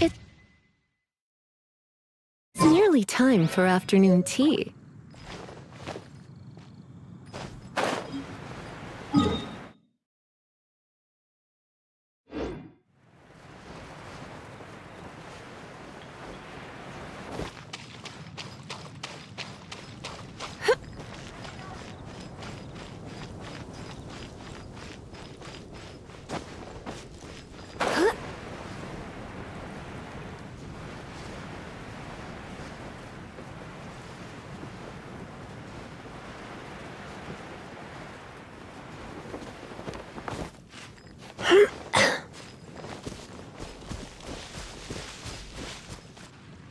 It's nearly time for afternoon tea.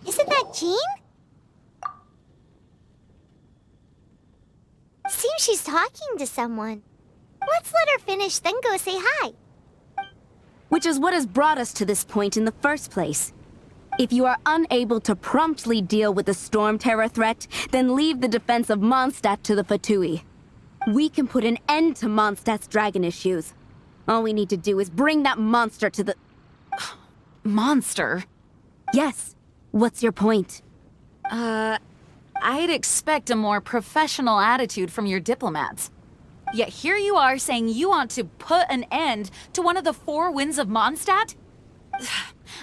Isn't that Jean? Seems she's talking to someone. Let's let her finish, then go say hi. Which is what has brought us to this point in the first place. If you are unable to promptly deal with the Storm Terror threat, then leave the defense of Mondstadt to the Fatui. We can put an end to Mondstadt's dragon issues. All we need to do is bring that monster to the... Monster? Yes. What's your point? I'd expect a more professional attitude from your diplomats. Yet here you are saying you want to put an end to one of the four winds of Mondstadt?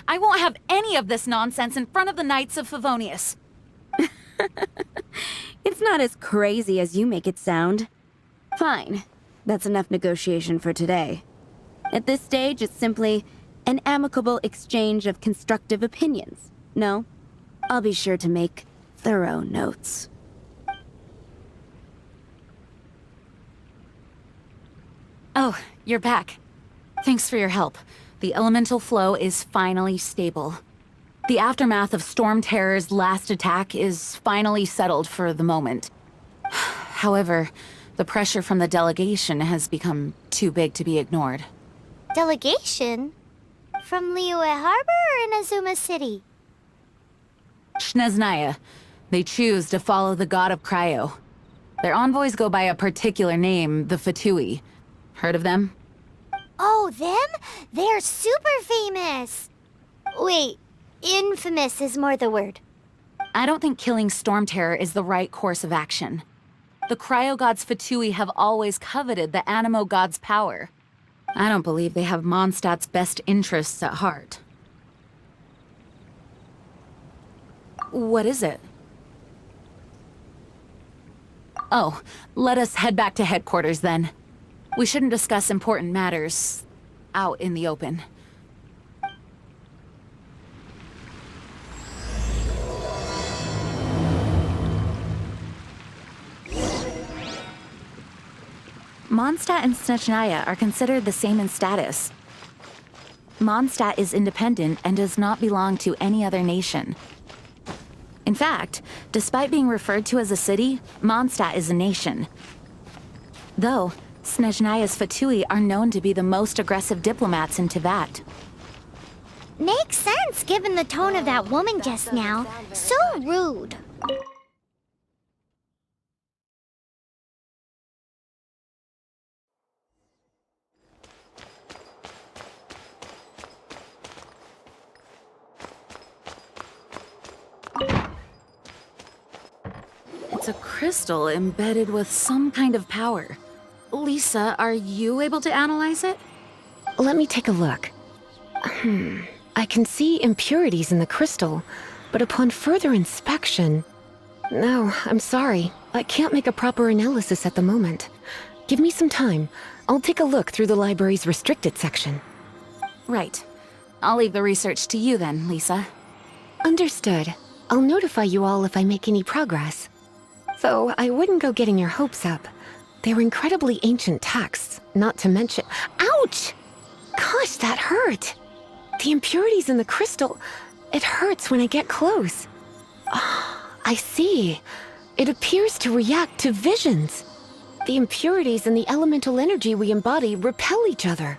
I won't have any of this nonsense in front of the Knights of Favonius. It's not as crazy as you make it sound. Fine. That's enough negotiation for today. At this stage, it's simply an amicable exchange of constructive opinions. No? I'll be sure to make thorough notes. Oh, you're back. Thanks for your help. The elemental flow is finally stable. The aftermath of Storm Terror's last attack is finally settled for the moment. However, the pressure from the delegation has become too big to be ignored. Delegation? From Liyue Harbor or Inazuma City? Snezhnaya. They choose to follow the god of Cryo. Their envoys go by a particular name, the Fatui. Heard of them? Oh, them? They're super famous! Wait, infamous is more the word. I don't think killing Storm Terror is the right course of action. The Cryo gods Fatui have always coveted the Animo god's power. I don't believe they have Mondstadt's best interests at heart. What is it? Oh, let us head back to headquarters then. We shouldn't discuss important matters out in the open. Mondstadt and Snezhnaya are considered the same in status. Mondstadt is independent and does not belong to any other nation. In fact, despite being referred to as a city, Mondstadt is a nation. Though, Snezhnaya's Fatui are known to be the most aggressive diplomats in Teyvat. Makes sense given the tone of that woman just now. So rude. It's a crystal embedded with some kind of power. Lisa, are you able to analyze it? Let me take a look. I can see impurities in the crystal, but upon further inspection... No, I'm sorry. I can't make a proper analysis at the moment. Give me some time. I'll take a look through the library's restricted section. Right. I'll leave the research to you then, Lisa. Understood. I'll notify you all if I make any progress. Though I wouldn't go getting your hopes up. They're incredibly ancient texts, not to mention... Ouch! Gosh, that hurt! The impurities in the crystal... It hurts when I get close. I see. It appears to react to visions. The impurities and the elemental energy we embody repel each other.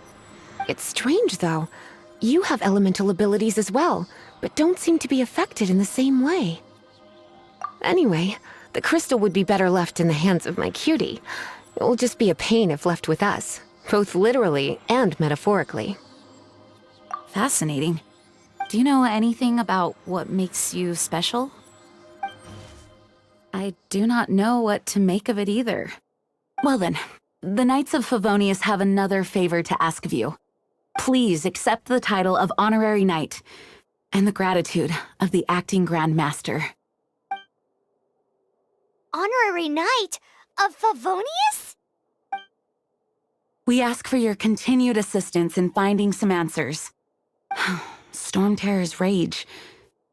It's strange, though. You have elemental abilities as well, but don't seem to be affected in the same way. Anyway, the crystal would be better left in the hands of my cutie. It will just be a pain if left with us, both literally and metaphorically. Fascinating. Do you know anything about what makes you special? I do not know what to make of it either. Well then, the Knights of Favonius have another favor to ask of you. Please accept the title of Honorary Knight, and the gratitude of the Acting Grand Master. Honorary Knight of Favonius? We ask for your continued assistance in finding some answers. Storm Terror's rage,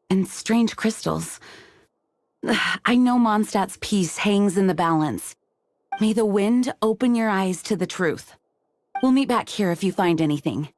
and strange crystals. I know Mondstadt's peace hangs in the balance. May the wind open your eyes to the truth. We'll meet back here if you find anything.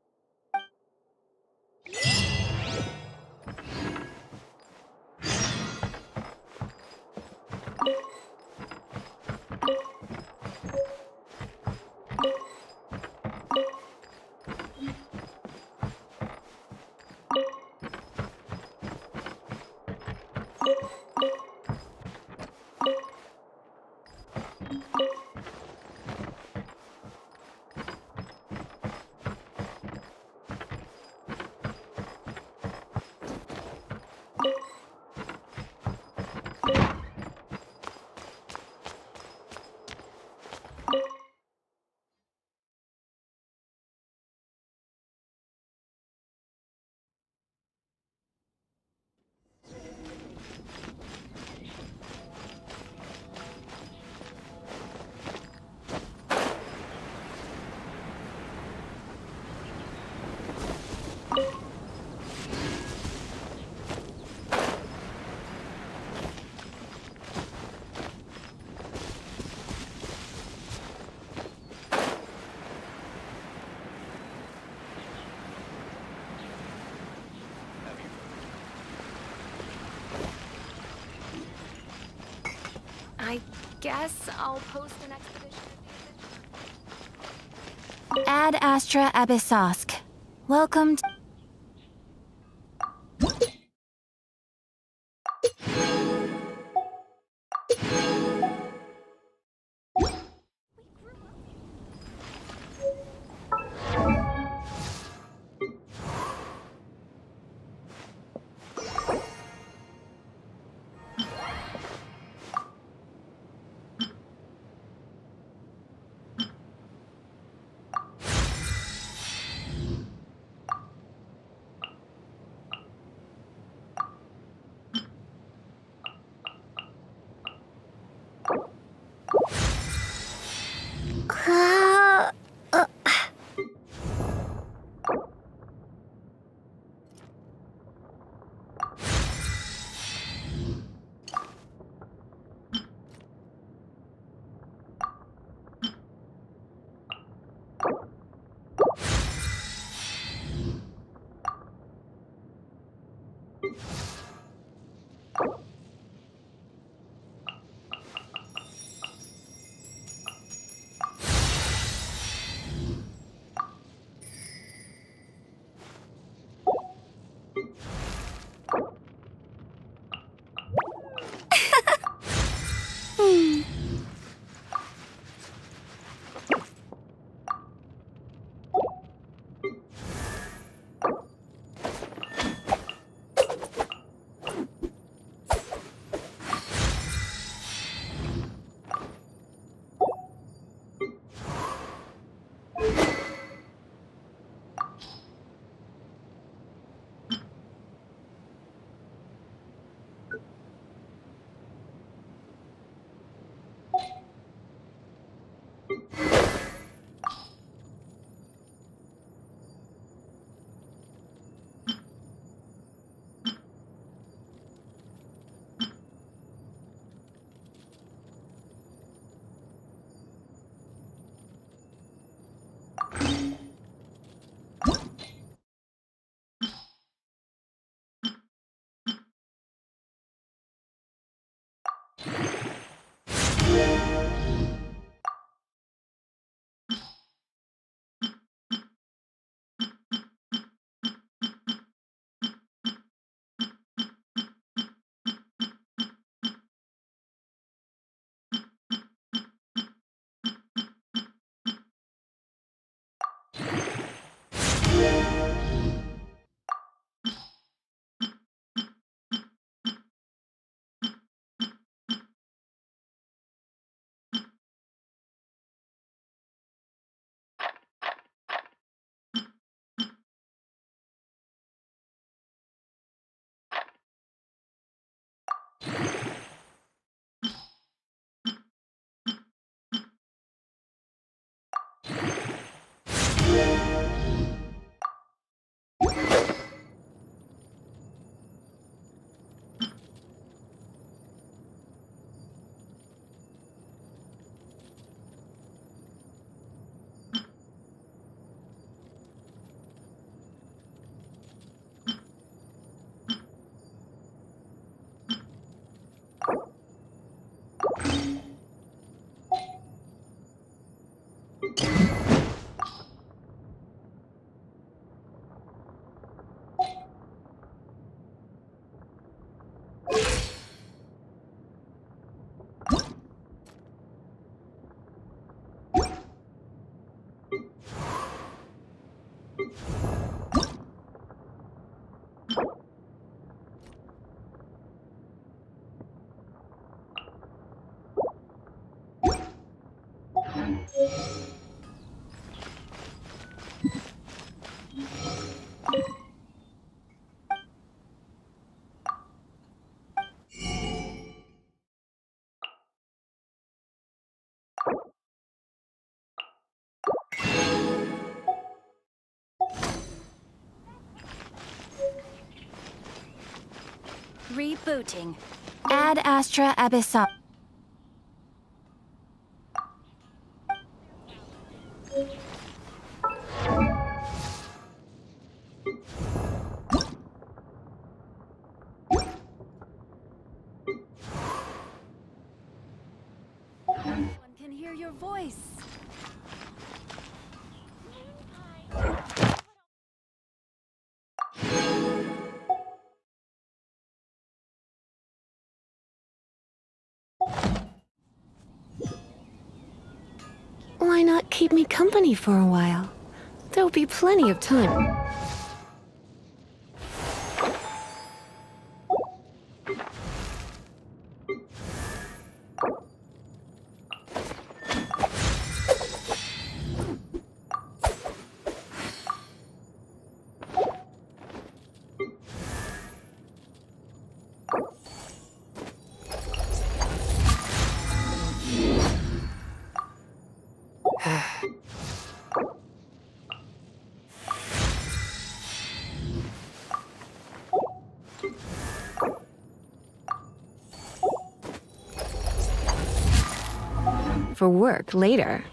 I guess I'll post an expedition. Ad Astra Abyssosk. Welcome to... Rebooting. Ad Astra Abyssal. One can hear your voice. Why not keep me company for a while? There'll be plenty of time. For work later.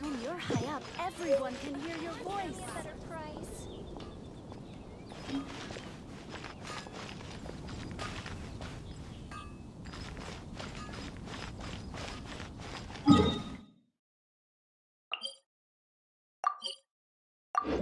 When you're high up, everyone can hear your voice. Better price. There's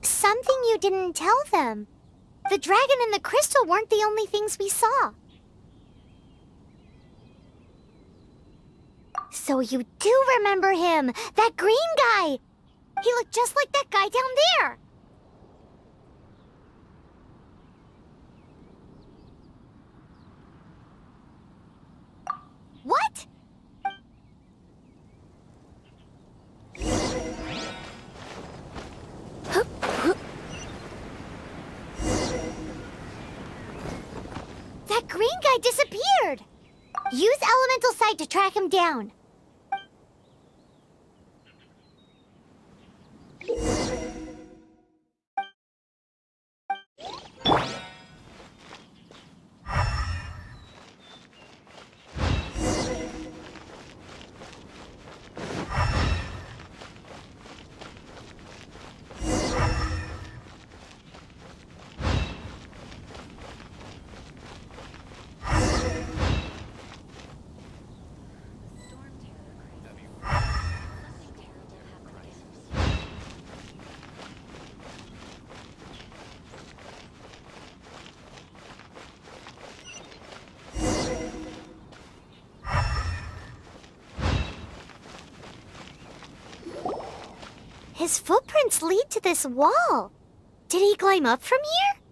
something you didn't tell them. The dragon and the crystal weren't the only things we saw. So you do remember him, that green guy. He looked just like that guy down there. What? That green guy disappeared. Use elemental sight to track him down. His footprints lead to this wall. Did he climb up from here?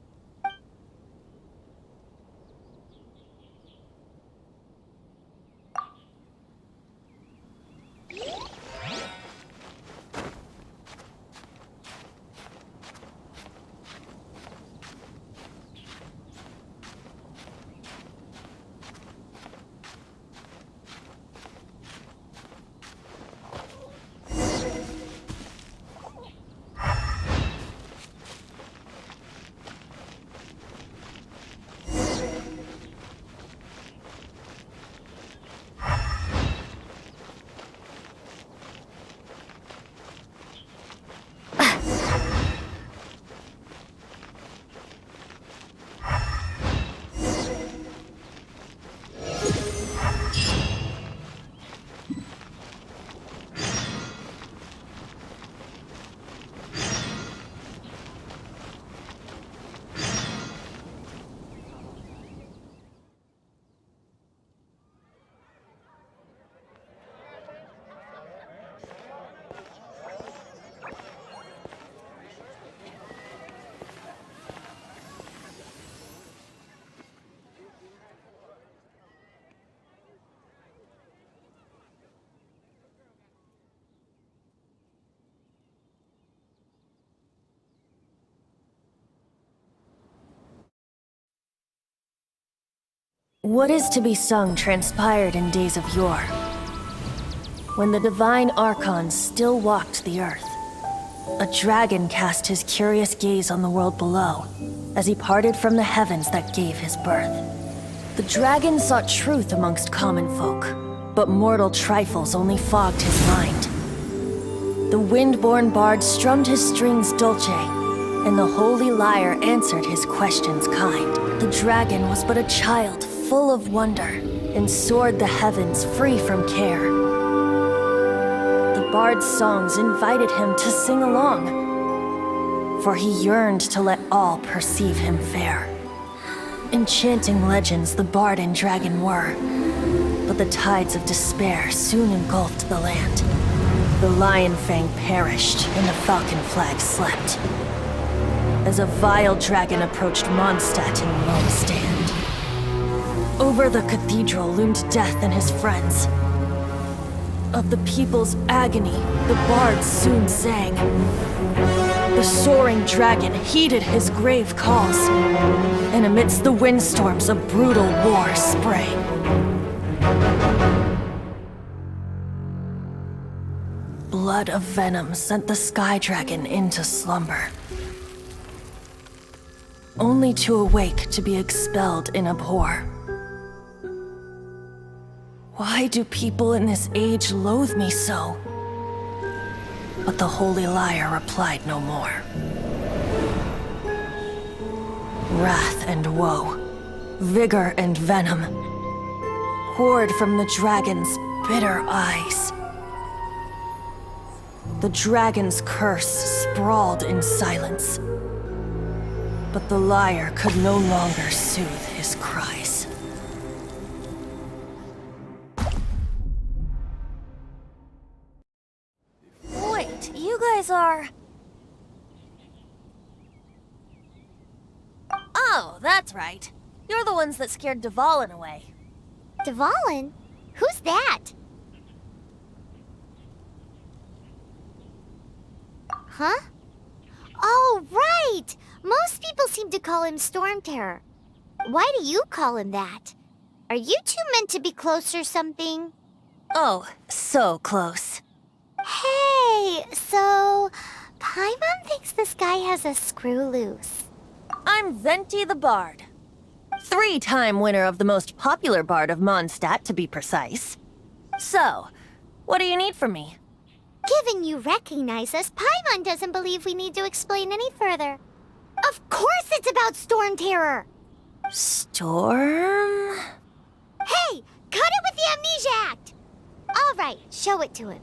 What is to be sung transpired in days of yore, when the divine archons still walked the earth. A dragon cast his curious gaze on the world below, as he parted from the heavens that gave his birth. The dragon sought truth amongst common folk, but mortal trifles only fogged his mind. The wind-born bard strummed his strings dulce, and the holy lyre answered his questions kind. The dragon was but a child, full of wonder, and soared the heavens free from care. The bard's songs invited him to sing along, for he yearned to let all perceive him fair. Enchanting legends the bard and dragon were, but the tides of despair soon engulfed the land. The lion fang perished, and the falcon flag slept, as a vile dragon approached Mondstadt in lone stand. Over the cathedral loomed death and his friends. Of the people's agony, the bards soon sang. The soaring dragon heeded his grave calls, and amidst the windstorms a brutal war sprang. Blood of venom sent the sky dragon into slumber, only to awake to be expelled in abhor. Why do people in this age loathe me so? But the Holy Liar replied no more. Wrath and woe, vigor and venom, poured from the dragon's bitter eyes. The dragon's curse sprawled in silence, but the liar could no longer soothe his cries. Wait, you guys are... Oh, that's right. You're the ones that scared Dvalin away. Dvalin? Who's that? Huh? Oh, right! Most people seem to call him Storm Terror. Why do you call him that? Are you two meant to be close or something? Oh, so close. Hey, so... Paimon thinks this guy has a screw loose. I'm Venti the Bard. 3-time winner of the most popular bard of Mondstadt, to be precise. So, what do you need from me? Given you recognize us, Paimon doesn't believe we need to explain any further. Of course it's about Storm Terror! Storm? Hey, cut it with the Amnesia Act! Alright, show it to him.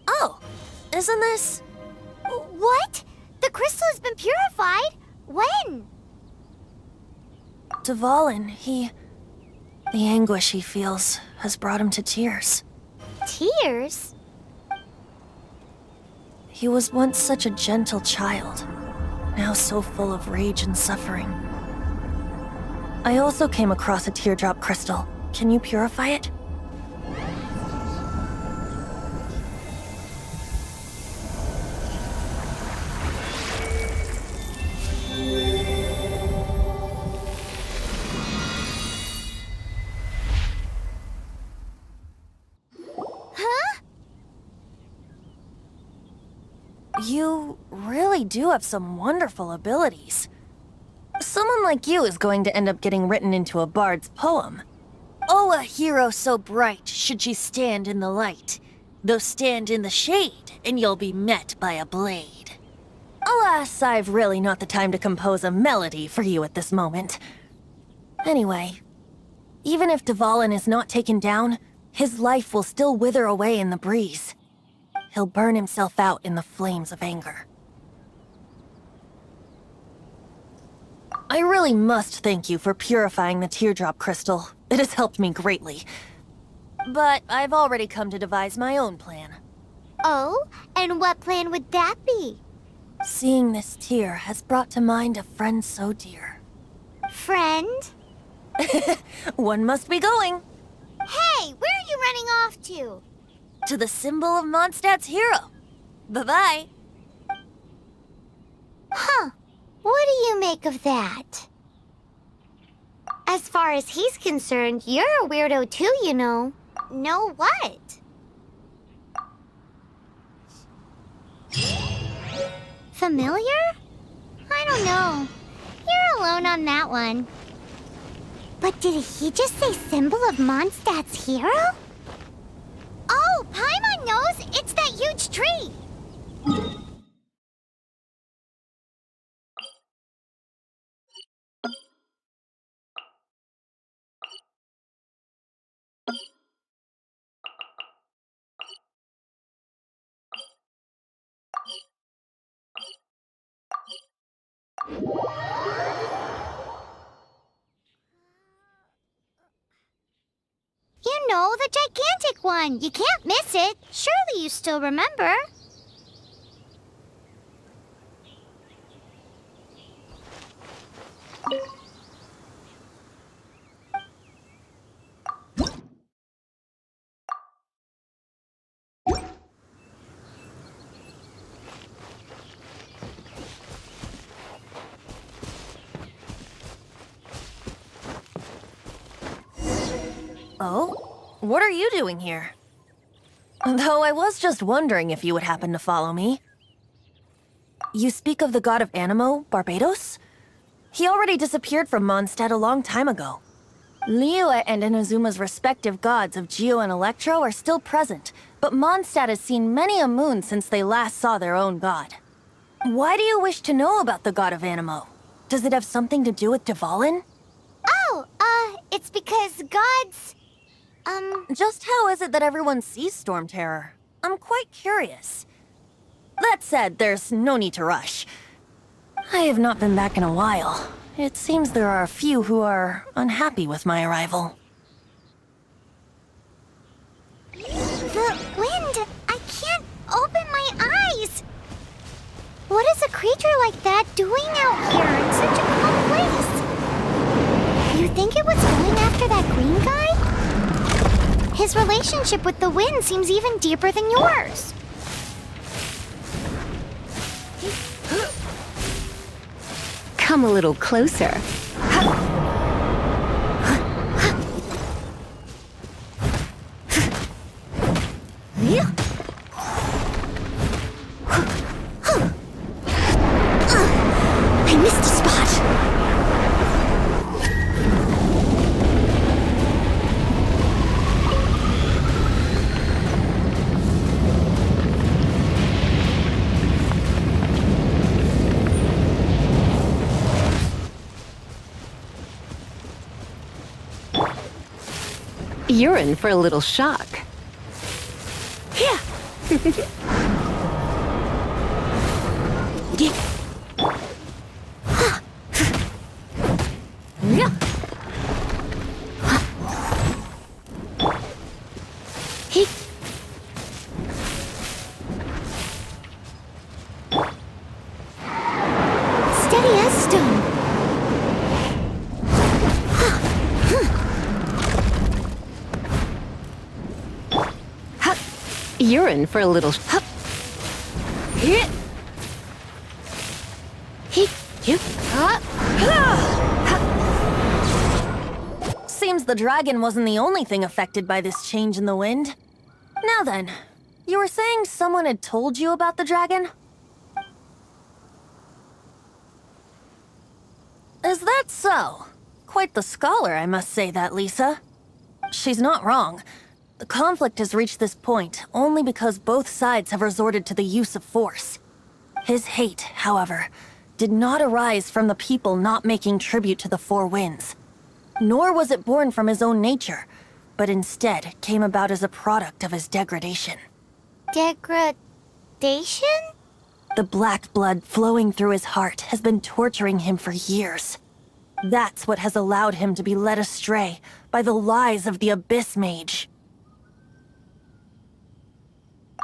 Oh, isn't this... What? The crystal has been purified? When? Dvalin, the anguish he feels has brought him to tears. Tears? He was once such a gentle child, now so full of rage and suffering. I also came across a teardrop crystal. Can you purify it? You really do have some wonderful abilities. Someone like you is going to end up getting written into a bard's poem. Oh, a hero so bright should she stand in the light, though stand in the shade, and you'll be met by a blade. Alas, I've really not the time to compose a melody for you at this moment. Anyway, even if Dvalin is not taken down, his life will still wither away in the breeze. He'll burn himself out in the flames of anger. I really must thank you for purifying the teardrop crystal. It has helped me greatly. But I've already come to devise my own plan. Oh, and what plan would that be? Seeing this tear has brought to mind a friend so dear. Friend? One must be going. Hey, where are you running off to? To the symbol of Mondstadt's hero. Bye-bye. Huh. What do you make of that? As far as he's concerned, you're a weirdo too, you know. Know what? Familiar? I don't know. You're alone on that one. But did he just say symbol of Mondstadt's hero? Oh, Paimon knows! It's that huge tree! You know, the gigantic one! You can't miss it! Surely you still remember? Oh? What are you doing here? Though I was just wondering if you would happen to follow me. You speak of the god of Animo, Barbados? He already disappeared from Mondstadt a long time ago. Liyue and Inazuma's respective gods of Geo and Electro are still present, but Mondstadt has seen many a moon since they last saw their own god. Why do you wish to know about the god of Animo? Does it have something to do with Dvalin? Oh, it's because gods... Just how is it that everyone sees Storm Terror? I'm quite curious. That said, there's no need to rush. I have not been back in a while. It seems there are a few who are unhappy with my arrival. The wind! I can't open my eyes! What is a creature like that doing out here in such a calm place? You think it was going after that green guy? His relationship with the wind seems even deeper than yours. Come a little closer. I missed a spot. You're in for a little shock. Yeah. Steady as stone. You're in for a little... Seems the dragon wasn't the only thing affected by this change in the wind. Now then, you were saying someone had told you about the dragon? Is that so? Quite the scholar, I must say that, Lisa. She's not wrong. The conflict has reached this point only because both sides have resorted to the use of force. His hate, however, did not arise from the people not making tribute to the Four Winds. Nor was it born from his own nature, but instead came about as a product of his degradation. Degradation? The black blood flowing through his heart has been torturing him for years. That's what has allowed him to be led astray by the lies of the Abyss Mage.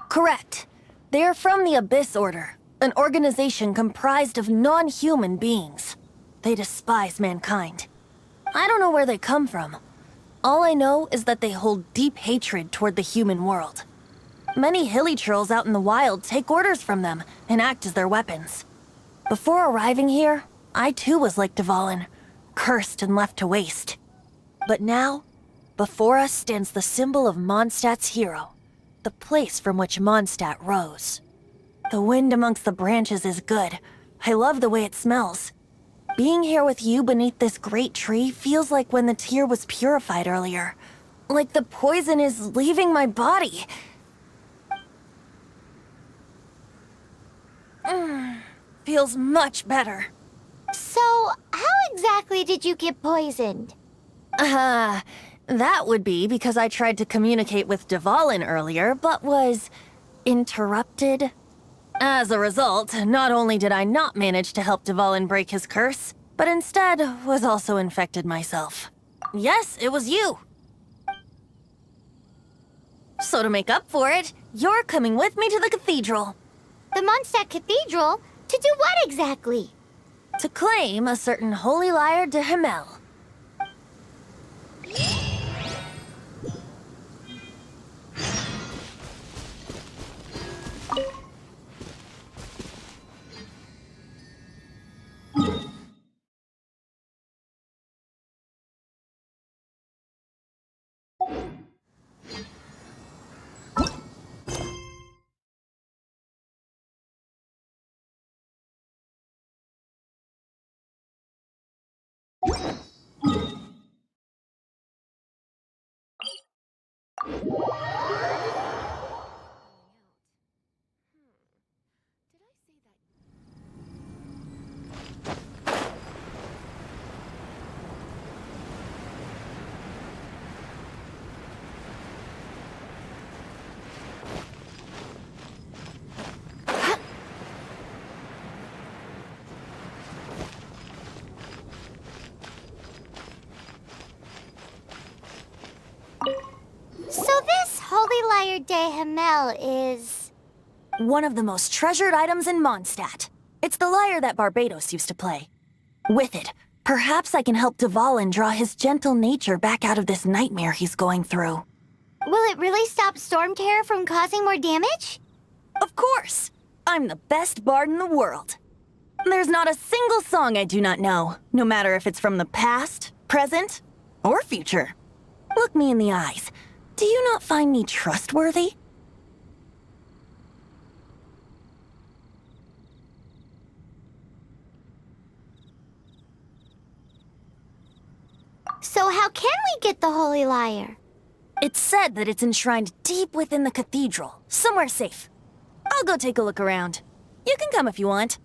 Correct. They are from the Abyss Order, an organization comprised of non-human beings. They despise mankind. I don't know where they come from. All I know is that they hold deep hatred toward the human world. Many hilichurls out in the wild take orders from them and act as their weapons. Before arriving here, I too was like Dvalin, cursed and left to waste. But now, before us stands the symbol of Mondstadt's hero, the place from which Mondstadt rose. The wind amongst the branches is good. I love the way it smells. Being here with you beneath this great tree feels like when the tear was purified earlier. Like the poison is leaving my body. Feels much better. So, how exactly did you get poisoned? That would be because I tried to communicate with Dvalin earlier, but was interrupted. As a result, not only did I not manage to help Dvalin break his curse, but instead was also infected myself. Yes, it was you. So to make up for it, you're coming with me to the cathedral. The Mondstadt Cathedral? To do what exactly? To claim a certain holy lyre de Himmel. Holy Lyre de Himmel is... One of the most treasured items in Mondstadt. It's the lyre that Barbados used to play. With it, perhaps I can help Dvalin draw his gentle nature back out of this nightmare he's going through. Will it really stop Storm Terror from causing more damage? Of course! I'm the best bard in the world. There's not a single song I do not know, no matter if it's from the past, present, or future. Look me in the eyes. Do you not find me trustworthy? So how can we get the Holy Lyre? It's said that it's enshrined deep within the cathedral, somewhere safe. I'll go take a look around. You can come if you want.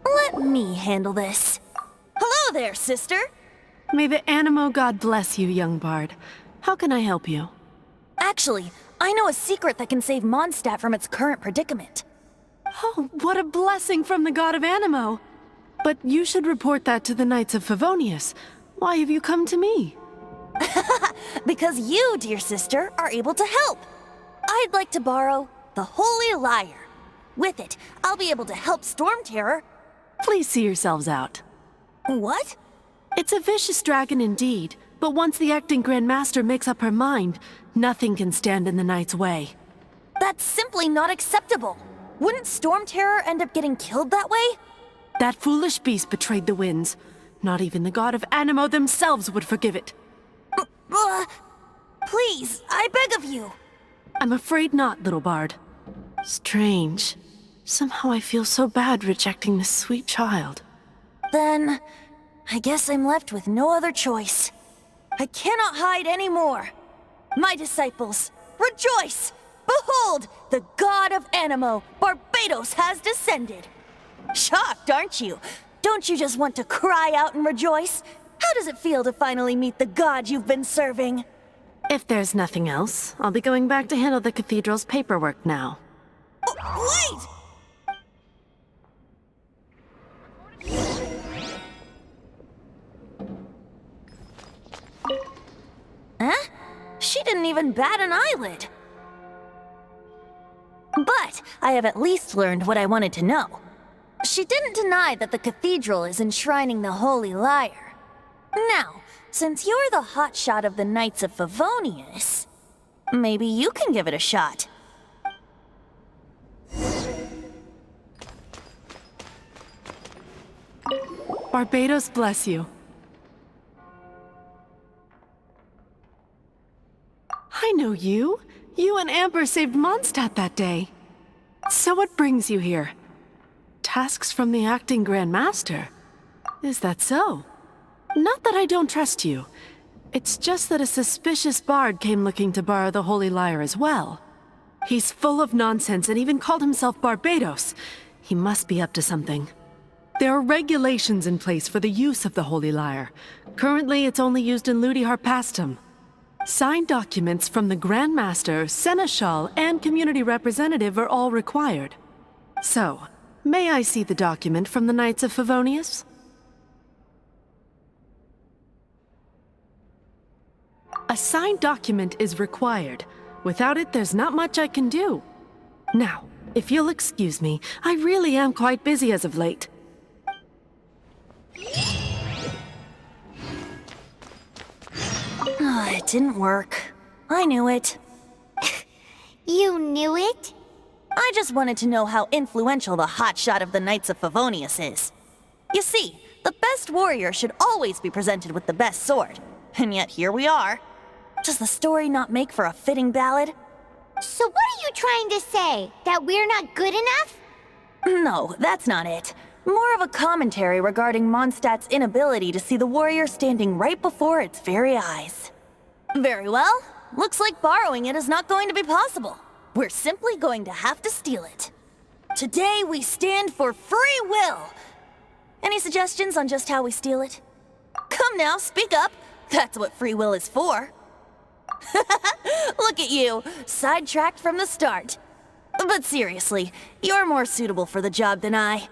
Let me handle this. Hello there, sister! May the Animo God bless you, young bard. How can I help you? Actually, I know a secret that can save Mondstadt from its current predicament. Oh, what a blessing from the god of Animo! But you should report that to the Knights of Favonius. Why have you come to me? Because you, dear sister, are able to help. I'd like to borrow the Holy Lyre. With it, I'll be able to help Storm Terror. Please see yourselves out. What? It's a vicious dragon indeed, but once the acting Grand Master makes up her mind, nothing can stand in the Knight's way. That's simply not acceptable. Wouldn't Storm Terror end up getting killed that way? That foolish beast betrayed the winds. Not even the god of Animo themselves would forgive it. Please, I beg of you. I'm afraid not, little bard. Strange. Somehow I feel so bad rejecting this sweet child. Then, I guess I'm left with no other choice. I cannot hide anymore. My disciples, rejoice! Behold, the god of Animo, Barbados, has descended. Shocked, aren't you? Don't you just want to cry out and rejoice? How does it feel to finally meet the god you've been serving? If there's nothing else, I'll be going back to handle the cathedral's paperwork now. Wait! Huh? She didn't even bat an eyelid. But I have at least learned what I wanted to know. She didn't deny that the cathedral is enshrining the Holy Lyre. Now, since you're the hotshot of the Knights of Favonius, maybe you can give it a shot. Barbados bless you. I know you. You and Amber saved Mondstadt that day. So what brings you here? Tasks from the acting Grand Master? Is that so? Not that I don't trust you. It's just that a suspicious bard came looking to borrow the Holy Lyre as well. He's full of nonsense and even called himself Barbados. He must be up to something. There are regulations in place for the use of the Holy Lyre. Currently, it's only used in Ludi Harpastum. Signed documents from the Grand Master, Seneschal, and Community Representative are all required. So, may I see the document from the Knights of Favonius? A signed document is required. Without it, there's not much I can do. Now, if you'll excuse me, I really am quite busy as of late. It didn't work. I knew it. You knew it? I just wanted to know how influential the hotshot of the Knights of Favonius is. You see, the best warrior should always be presented with the best sword. And yet here we are. Does the story not make for a fitting ballad? So what are you trying to say? That we're not good enough? No, that's not it. More of a commentary regarding Mondstadt's inability to see the warrior standing right before its very eyes. Very well. Looks like borrowing it is not going to be possible. We're simply going to have to steal it. Today we stand for free will. Any suggestions on just how we steal it? Come now, speak up. That's what free will is for. Look at you, sidetracked from the start. But seriously, you're more suitable for the job than I.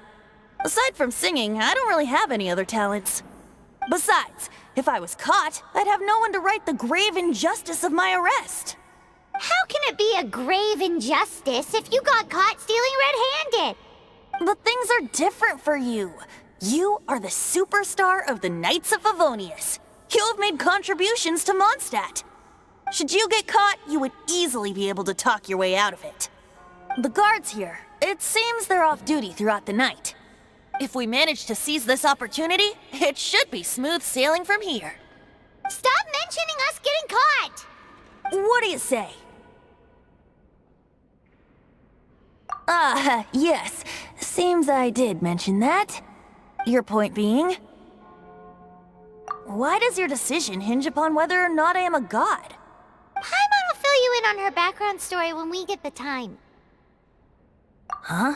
Aside from singing, I don't really have any other talents. Besides, if I was caught, I'd have no one to right the grave injustice of my arrest. How can it be a grave injustice if you got caught stealing red-handed? But things are different for you. You are the superstar of the Knights of Favonius. You have made contributions to Mondstadt. Should you get caught, you would easily be able to talk your way out of it. The guards here, it seems they're off duty throughout the night. If we manage to seize this opportunity, it should be smooth sailing from here. Stop mentioning us getting caught! What do you say? Yes. Seems I did mention that. Your point being? Why does your decision hinge upon whether or not I am a god? Paimon will fill you in on her background story when we get the time. Huh?